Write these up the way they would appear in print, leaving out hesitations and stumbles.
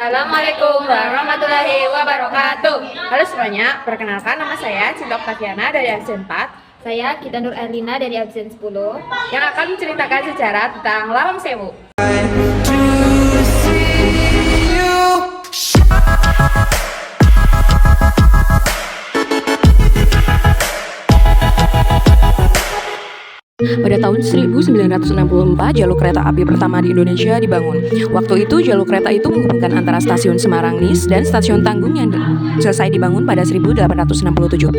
Assalamualaikum warahmatullahi wabarakatuh. Halo semuanya, perkenalkan nama saya Cinta Oktaviana dari absen 4. Saya Gita Nur Erlina dari absen 10 yang akan menceritakan sejarah tentang Lawang Sewu. Pada tahun 1964, jalur kereta api pertama di Indonesia dibangun. Waktu itu, jalur kereta itu menghubungkan antara stasiun Semarang Nis dan stasiun Tanggung yang selesai dibangun pada 1867.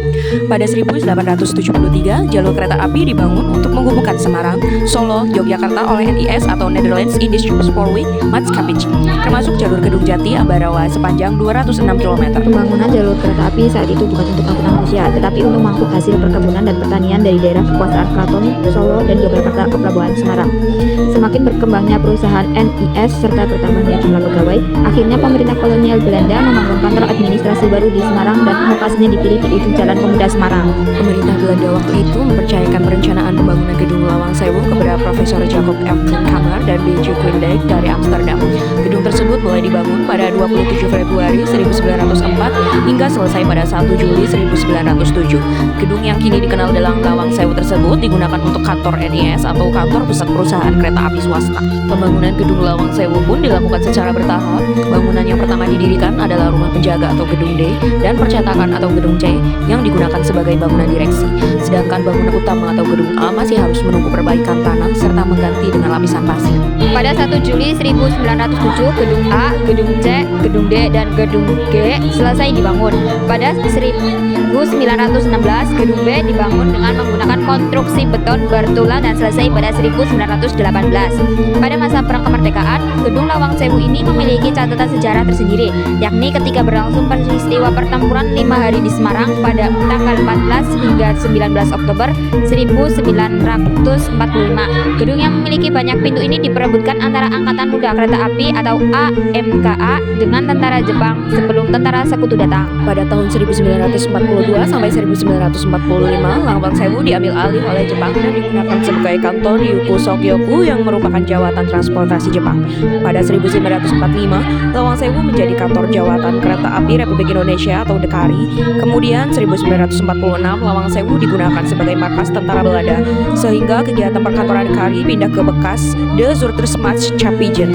Pada 1873, jalur kereta api dibangun untuk menghubungkan Semarang, Solo, Yogyakarta oleh NIS atau Netherlands Indische Spoorweg Maatschappij, termasuk jalur Kedung Jati Ambarawa sepanjang 206 km. Pembangunan jalur kereta api saat itu bukan untuk angkutan manusia, tetapi untuk mengangkut hasil perkebunan dan pertanian dari daerah kekuasaan keraton Solo dan Yogyakarta ke Pelabuhan Semarang. Semakin berkembangnya perusahaan NIS serta bertambahnya jumlah pegawai, akhirnya pemerintah kolonial Belanda membangun kantor administrasi baru di Semarang dan lokasinya dipilih di ujung Jalan Pemuda Semarang. Pemerintah Belanda waktu itu mempercayakan perencanaan pembangunan gedung Lawang Sewu kepada Profesor Jacob F. Kammer dan B.J. Quindijk dari Amsterdam. Gedung tersebut mulai dibangun pada 27 Februari 1904 hingga selesai pada 1 Juli 1907. Gedung yang kini dikenal dalam Lawang Sewu tersebut digunakan untuk kantor NIS atau kantor pusat perusahaan kereta api swasta. Pembangunan gedung Lawang Sewu pun dilakukan secara bertahap. Bangunan yang pertama didirikan adalah rumah penjaga atau gedung D dan percetakan atau gedung C yang digunakan sebagai bangunan direksi. Sedangkan bangunan utama atau gedung A masih harus menunggu perbaikan tanah serta mengganti dengan lapisan pasir. Pada 1 Juli 1907, gedung A, gedung C, gedung D, dan gedung G selesai dibangun. Pada 1916, gedung B dibangun dengan menggunakan konstruksi beton bertulang dan selesai pada 1918. Pada masa Perang Kemerdekaan, gedung Lawang Sewu ini memiliki catatan sejarah tersendiri, yakni ketika berlangsung peristiwa pertempuran 5 hari di Semarang pada tanggal 14 hingga 19 Oktober 1945. Gedung yang memiliki banyak pintu ini diperebutkan antara Angkatan Muda Kereta Api atau AMKA dengan tentara Jepang sebelum tentara Sekutu datang. Pada tahun 1942 sampai 1945, Lawang Sewu diambil alih oleh Jepang dan digunakan sebagai kantor Ryuko Sokyoku yang merupakan jawatan transportasi Jepang. Pada 1945, Lawang Sewu menjadi kantor jawatan kereta api Republik Indonesia atau DKRI. Kemudian 1946, Lawang Sewu digunakan sebagai markas tentara Belanda, sehingga kegiatan perkantoran DKRI pindah ke bekas De Zuidersmaatschappij.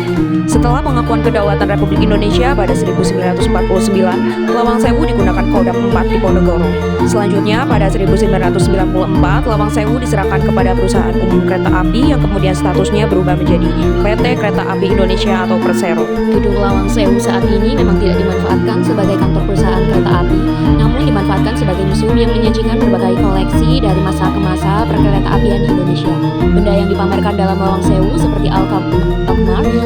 Setelah pengakuan kedaulatan Republik Indonesia pada 1949, Lawang Sewu digunakan Kodam 4 di Ponorogo. Selanjutnya, pada 1994, Lawang Sewu diserahkan kepada Perusahaan Umum Kereta Api yang kemudian statusnya berubah menjadi PT Kereta Api Indonesia atau Persero. Gedung Lawang Sewu saat ini memang tidak dimanfaatkan sebagai kantor perusahaan kereta api, namun dimanfaatkan sebagai museum yang menyajikan berbagai koleksi dari masa ke masa perkereta-apian di Indonesia. Benda yang dipamerkan dalam Lawang Sewu seperti Alcapar,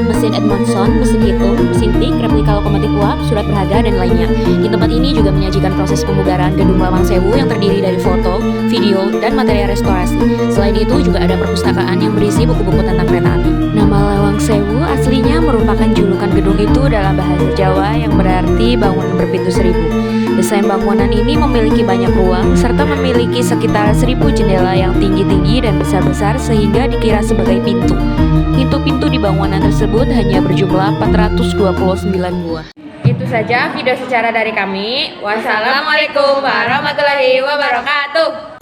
mesin Edmondson, mesin hitung, mesin tik, replika lokomotif uap, surat berharga, dan lainnya. Di tempat ini juga menyajikan proses pemugaran gedung Lawang Sewu yang terdiri dari foto, video, dan material restorasi. Selain itu juga ada perpustakaan yang berisi buku-buku tentang kereta api. Nama Lawang Sewu aslinya merupakan julukan gedung itu dalam bahasa Jawa yang berarti bangunan berpintu seribu. Desain bangunan ini memiliki banyak ruang serta memiliki sekitar 1000 jendela yang tinggi-tinggi dan besar-besar sehingga dikira sebagai pintu. Pintu-pintu di bangunan tersebut hanya berjumlah 429 buah. Itu saja video sejarah dari kami. Wassalamualaikum warahmatullahi wabarakatuh.